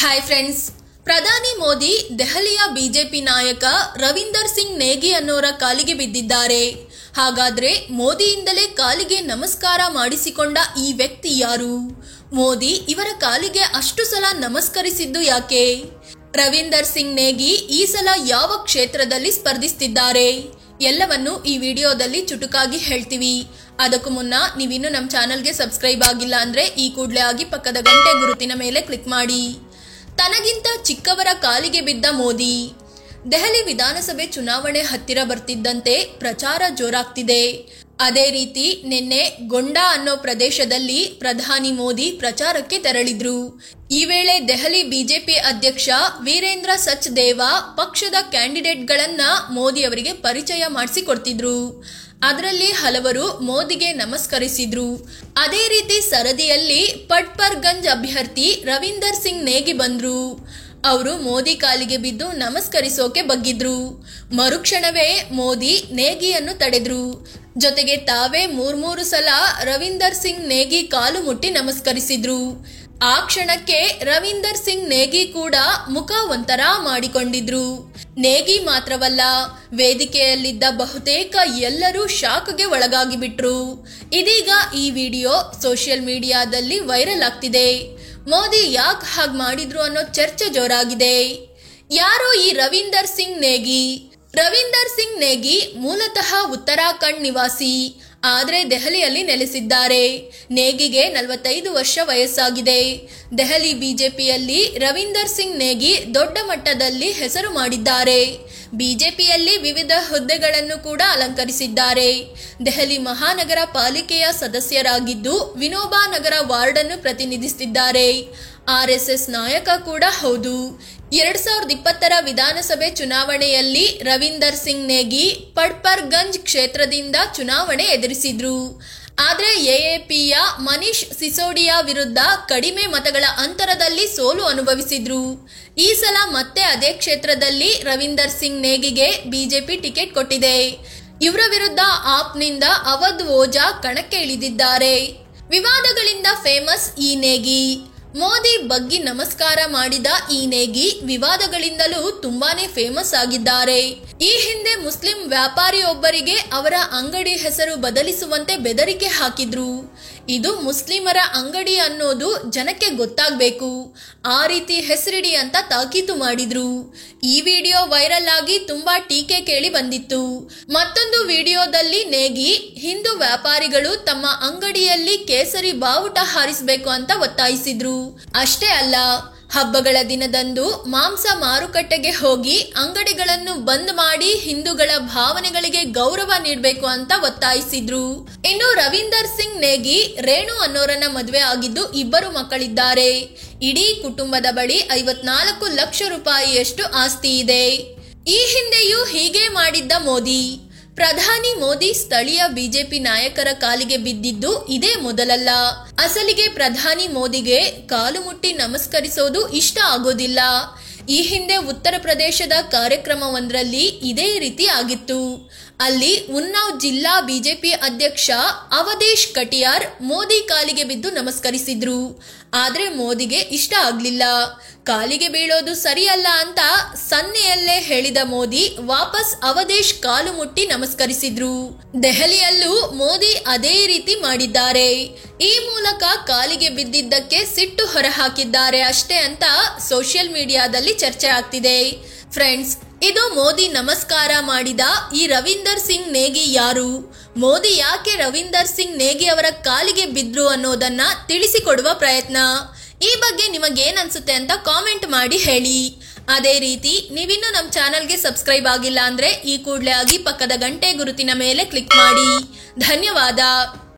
Hi friends, ಪ್ರಧಾನಿ ಮೋದಿ ದೆಹಲಿಯ BJP ನಾಯಕ ರವೀಂದರ್ ಸಿಂಗ್ ನೇಗಿ ಅನ್ನೋರ ಕಾಲಿಗೆ ಬಿದ್ದಿದ್ದಾರೆ. ಹಾಗಾದ್ರೆ ಮೋದಿಯಿಂದಲೇ ಕಾಲಿಗೆ ನಮಸ್ಕಾರ ಮಾಡಿಸಿಕೊಂಡ ಈ ವ್ಯಕ್ತಿ ಯಾರು? ಮೋದಿ ಇವರ ಕಾಲಿಗೆ ಅಷ್ಟು ಸಲ ನಮಸ್ಕರಿಸಿದ್ದು ಯಾಕೆ? ರವೀಂದರ್ ಸಿಂಗ್ ನೇಗಿ ಈ ಸಲ ಯಾವ ಕ್ಷೇತ್ರದಲ್ಲಿ ಸ್ಪರ್ಧಿಸುತ್ತಿದ್ದಾರೆ ಎಲ್ಲವನ್ನು ಈ ವಿಡಿಯೋದಲ್ಲಿ ಚುಟುಕಾಗಿ ಹೇಳ್ತೀವಿ. ಅದಕ್ಕೂ ಮುನ್ನ ನೀವಿನ್ನು ನಮ್ಮ ಚಾನಲ್ಗೆ ಸಬ್ಸ್ಕ್ರೈಬ್ ಆಗಿಲ್ಲ ಅಂದ್ರೆ ಈ ಕೂಡಲೇ ಆಗಿ ಪಕ್ಕದ ಗಂಟೆ ಗುರುತಿನ ಮೇಲೆ ಕ್ಲಿಕ್ ಮಾಡಿ. ತನಗಿಂತ ಚಿಕ್ಕವರ ಕಾಲಿಗೆ ಬಿದ್ದ ಮೋದಿ. ದೆಹಲಿ ವಿಧಾನಸಭೆ ಚುನಾವಣೆ ಹತ್ತಿರ ಬರ್ತಿದ್ದಂತೆ ಪ್ರಚಾರ ಜೋರಾಗ್ತಿದೆ. ಅದೇ ರೀತಿ ನಿನ್ನೆ ಗೊಂಡಾ ಅನ್ನೋ ಪ್ರದೇಶದಲ್ಲಿ ಪ್ರಧಾನಿ ಮೋದಿ ಪ್ರಚಾರಕ್ಕೆ ತೆರಳಿದ್ರು. ಈ ವೇಳೆ ದೆಹಲಿ ಬಿಜೆಪಿ ಅಧ್ಯಕ್ಷ ವೀರೇಂದ್ರ ಸಚ್ದೇವಾ ಪಕ್ಷದ ಕ್ಯಾಂಡಿಡೇಟ್ಗಳನ್ನ ಮೋದಿ ಅವರಿಗೆ ಪರಿಚಯ ಮಾಡಿಸಿಕೊಡ್ತಿದ್ರು. ಅದರಲ್ಲಿ ಹಲವರು ಮೋದಿಗೆ ನಮಸ್ಕರಿಸಿದ್ರು. ಅದೇ ರೀತಿ ಸರದಿಯಲ್ಲಿ ಪಟ್ಪರ್ಗಂಜ್ ಅಭ್ಯರ್ಥಿ ರವೀಂದರ್ ಸಿಂಗ್ ನೇಗಿ ಬಂದ್ರು. ಅವರು ಮೋದಿ ಕಾಲಿಗೆ ಬಿದ್ದು ನಮಸ್ಕರಿಸೋಕೆ ಬಗ್ಗಿದ್ರು. ಮರುಕ್ಷಣವೇ ಮೋದಿ ನೇಗಿಯನ್ನು ತಡೆದ್ರು. ಜೊತೆಗೆ ತಾವೇ ಮೂರು ಸಲ ರವೀಂದರ್ ಸಿಂಗ್ ನೇಗಿ ಕಾಲು ಮುಟ್ಟಿ ನಮಸ್ಕರಿಸಿದ್ರು. ಆ ಕ್ಷಣಕ್ಕೆ ರವೀಂದರ್ ಸಿಂಗ್ ನೇಗಿ ಕೂಡ ಮುಖ ಒಂಥರ ಮಾಡಿಕೊಂಡಿದ್ರು. ನೇಗಿ ಮಾತ್ರವಲ್ಲ, ವೇದಿಕೆಯಲ್ಲಿದ್ದ ಬಹುತೇಕ ಎಲ್ಲರೂ ಶಾಕ್ಗೆ ಒಳಗಾಗಿ ಬಿಟ್ರು. ಇದೀಗ ಈ ವಿಡಿಯೋ ಸೋಷಿಯಲ್ ಮೀಡಿಯಾದಲ್ಲಿ ವೈರಲ್ ಆಗ್ತಿದೆ. ಮೋದಿ ಯಾಕೆ ಹಾಗೆ ಮಾಡಿದ್ರು ಅನ್ನೋ ಚರ್ಚೆ ಜೋರಾಗಿದೆ. ಯಾರು ಈ ರವೀಂದರ್ ಸಿಂಗ್ ನೇಗಿ? ರವೀಂದರ್ ಸಿಂಗ್ ನೇಗಿ ಮೂಲತಃ ಉತ್ತರಾಖಂಡ್ ನಿವಾಸಿ, ಆದ್ರೆ ದೆಹಲಿಯಲ್ಲಿ ನೆಲೆಸಿದ್ದಾರೆ. ನೇಗಿಗೆ 45 ವರ್ಷ ವಯಸ್ಸಾಗಿದೆ. ದೆಹಲಿ ಬಿಜೆಪಿಯಲ್ಲಿ ರವೀಂದರ್ ಸಿಂಗ್ ನೇಗಿ ದೊಡ್ಡ ಮಟ್ಟದಲ್ಲಿ ಹೆಸರು ಮಾಡಿದ್ದಾರೆ. ಬಿಜೆಪಿಯಲ್ಲಿ ವಿವಿಧ ಹುದ್ದೆಗಳನ್ನು ಕೂಡ ಅಲಂಕರಿಸಿದ್ದಾರೆ. ದೆಹಲಿ ಮಹಾನಗರ ಪಾಲಿಕೆಯ ಸದಸ್ಯರಾಗಿದ್ದು ವಿನೋಬಾ ನಗರ ವಾರ್ಡ್ ಅನ್ನು ಪ್ರತಿನಿಧಿಸುತ್ತಿದ್ದಾರೆ. RSS ನಾಯಕ ಕೂಡ ಹೌದು. 2020 ವಿಧಾನಸಭೆ ಚುನಾವಣೆಯಲ್ಲಿ ರವೀಂದರ್ ಸಿಂಗ್ ನೇಗಿ ಪಟ್ಪರ್ಗಂಜ್ ಕ್ಷೇತ್ರದಿಂದ ಚುನಾವಣೆ ಎದುರಿಸಿದ್ರು. ಆದ್ರೆ ಎಎಪಿಯ ಮನೀಶ್ ಸಿಸೋಡಿಯಾ ವಿರುದ್ಧ ಕಡಿಮೆ ಮತಗಳ ಅಂತರದಲ್ಲಿ ಸೋಲು ಅನುಭವಿಸಿದ್ರು. ಈ ಸಲ ಮತ್ತೆ ಅದೇ ಕ್ಷೇತ್ರದಲ್ಲಿ ರವೀಂದರ್ ಸಿಂಗ್ ನೇಗಿಗೆ ಬಿಜೆಪಿ ಟಿಕೆಟ್ ಕೊಟ್ಟಿದೆ. ಇವರ ವಿರುದ್ಧ ಆಪ್ನಿಂದ ಅವಧ್ ಓಜಾ ಕಣಕ್ಕೆ ಇಳಿದಿದ್ದಾರೆ. ವಿವಾದಗಳಿಂದ ಫೇಮಸ್ ಈ ನೇಗಿ. ಮೋದಿ ಬಗ್ಗಿ ನಮಸ್ಕಾರ ಮಾಡಿದ ಈ ನೇಗಿ ವಿವಾದಗಳಿಂದಲೂ ತುಂಬಾನೇ ಫೇಮಸ್ ಆಗಿದ್ದಾರೆ. ಈ ಹಿಂದೆ ಮುಸ್ಲಿಂ ವ್ಯಾಪಾರಿಯೊಬ್ಬರಿಗೆ ಅವರ ಅಂಗಡಿ ಹೆಸರು ಬದಲಿಸುವಂತೆ ಬೆದರಿಕೆ ಹಾಕಿದ್ರು. ಇದು ಮುಸ್ಲಿಮರ ಅಂಗಡಿ ಅನ್ನೋದು ಜನಕ್ಕೆ ಗೊತ್ತಾಗಬೇಕು, ಆ ರೀತಿ ಹೆಸರಿಡಿ ಅಂತ ತಾಕೀತು ಮಾಡಿದ್ರು. ಈ ವಿಡಿಯೋ ವೈರಲ್ ಆಗಿ ತುಂಬಾ ಟೀಕೆ ಕೇಳಿ ಬಂದಿತ್ತು. ಮತ್ತೊಂದು ವಿಡಿಯೋದಲ್ಲಿ ನೇಗಿ ಹಿಂದೂ ವ್ಯಾಪಾರಿಗಳು ತಮ್ಮ ಅಂಗಡಿಯಲ್ಲಿ ಕೇಸರಿ ಬಾವುಟ ಹಾರಿಸಬೇಕು ಅಂತ ಒತ್ತಾಯಿಸಿದ್ರು. ಅಷ್ಟೇ ಅಲ್ಲ, ಹಬ್ಬಗಳ ದಿನದಂದು ಮಾಂಸ ಮಾರುಕಟ್ಟೆಗೆ ಹೋಗಿ ಅಂಗಡಿಗಳನ್ನು ಬಂದ್ ಮಾಡಿ ಹಿಂದೂಗಳ ಭಾವನೆಗಳಿಗೆ ಗೌರವ ನೀಡಬೇಕು ಅಂತ ಒತ್ತಾಯಿಸಿದ್ರು. ಇನ್ನು ರವೀಂದರ್ ಸಿಂಗ್ ನೇಗಿ ರೇಣು ಅನ್ನೋರನ್ನ ಮದುವೆ ಆಗಿದ್ದು 2 ಮಕ್ಕಳಿದ್ದಾರೆ. ಇಡೀ ಕುಟುಂಬದ ಬಳಿ 54 ಲಕ್ಷ ರೂಪಾಯಿಯಷ್ಟು ಆಸ್ತಿ ಇದೆ. ಈ ಹಿಂದೆಯೂ ಹೀಗೆ ಮಾಡಿದ್ದ ಮೋದಿ. ಪ್ರಧಾನಿ ಮೋದಿ ಸ್ಥಳೀಯ ಬಿಜೆಪಿ ನಾಯಕರ ಕಾಲಿಗೆ ಬಿದ್ದಿದ್ದು ಇದೇ ಮೊದಲಲ್ಲ. ಅಸಲಿಗೆ ಪ್ರಧಾನಿ ಮೋದಿಗೆ ಕಾಲು ಮುಟ್ಟಿ ನಮಸ್ಕರಿಸೋದು ಇಷ್ಟ ಆಗೋದಿಲ್ಲ. ಈ ಹಿಂದೆ ಉತ್ತರ ಪ್ರದೇಶದ ಕಾರ್ಯಕ್ರಮವೊಂದರಲ್ಲಿ ಇದೇ ರೀತಿ ಆಗಿತ್ತು. ಅಲ್ಲಿ ಉನ್ನಾವ್ ಜಿಲ್ಲಾ ಬಿಜೆಪಿ ಅಧ್ಯಕ್ಷ ಅವಧೇಶ್ ಕಟಿಯಾರ್ ಮೋದಿ ಕಾಲಿಗೆ ಬಿದ್ದು ನಮಸ್ಕರಿಸಿದ್ರು. ಆದ್ರೆ ಮೋದಿಗೆ ಇಷ್ಟ ಆಗ್ಲಿಲ್ಲ. ಕಾಲಿಗೆ ಬೀಳೋದು ಸರಿಯಲ್ಲ ಅಂತ ಸನ್ನೆಯಲ್ಲೇ ಹೇಳಿದ ಮೋದಿ ವಾಪಸ್ ಅವಧೇಶ್ ಕಾಲು ಮುಟ್ಟಿ ನಮಸ್ಕರಿಸಿದ್ರು. ದೆಹಲಿಯಲ್ಲೂ ಮೋದಿ ಅದೇ ರೀತಿ ಮಾಡಿದ್ದಾರೆ. ಈ ಮೂಲಕ ಕಾಲಿಗೆ ಬಿದ್ದಿದ್ದಕ್ಕೆ ಸಿಟ್ಟು ಹೊರಹಾಕಿದ್ದಾರೆ ಅಷ್ಟೇ ಅಂತ ಸೋಷಿಯಲ್ ಮೀಡಿಯಾದಲ್ಲಿ ಚರ್ಚೆ ಆಗ್ತಿದೆ. ಫ್ರೆಂಡ್ಸ್, ಇದು ಮೋದಿ ನಮಸ್ಕಾರ ಮಾಡಿದ ಈ ರವೀಂದರ್ ಸಿಂಗ್ ನೇಗಿ ಯಾರು? ಮೋದಿ ಯಾಕೆ ರವೀಂದರ್ ಸಿಂಗ್ ನೇಗಿ ಅವರ ಕಾಲಿಗೆ ಬಿದ್ರು ಅನ್ನೋದನ್ನ ತಿಳಿಸಿಕೊಡುವ ಪ್ರಯತ್ನ. ಈ ಬಗ್ಗೆ ನಿಮಗೇನ್ ಅನ್ಸುತ್ತೆ ಅಂತ ಕಾಮೆಂಟ್ ಮಾಡಿ ಹೇಳಿ. ಅದೇ ರೀತಿ ನೀವಿನ್ನೂ ನಮ್ಮ ಚಾನಲ್ಗೆ ಸಬ್ಸ್ಕ್ರೈಬ್ ಆಗಿಲ್ಲ ಅಂದ್ರೆ ಈ ಕೂಡಲೇ ಆಗಿ ಪಕ್ಕದ ಗಂಟೆ ಗುರುತಿನ ಮೇಲೆ ಕ್ಲಿಕ್ ಮಾಡಿ. ಧನ್ಯವಾದ.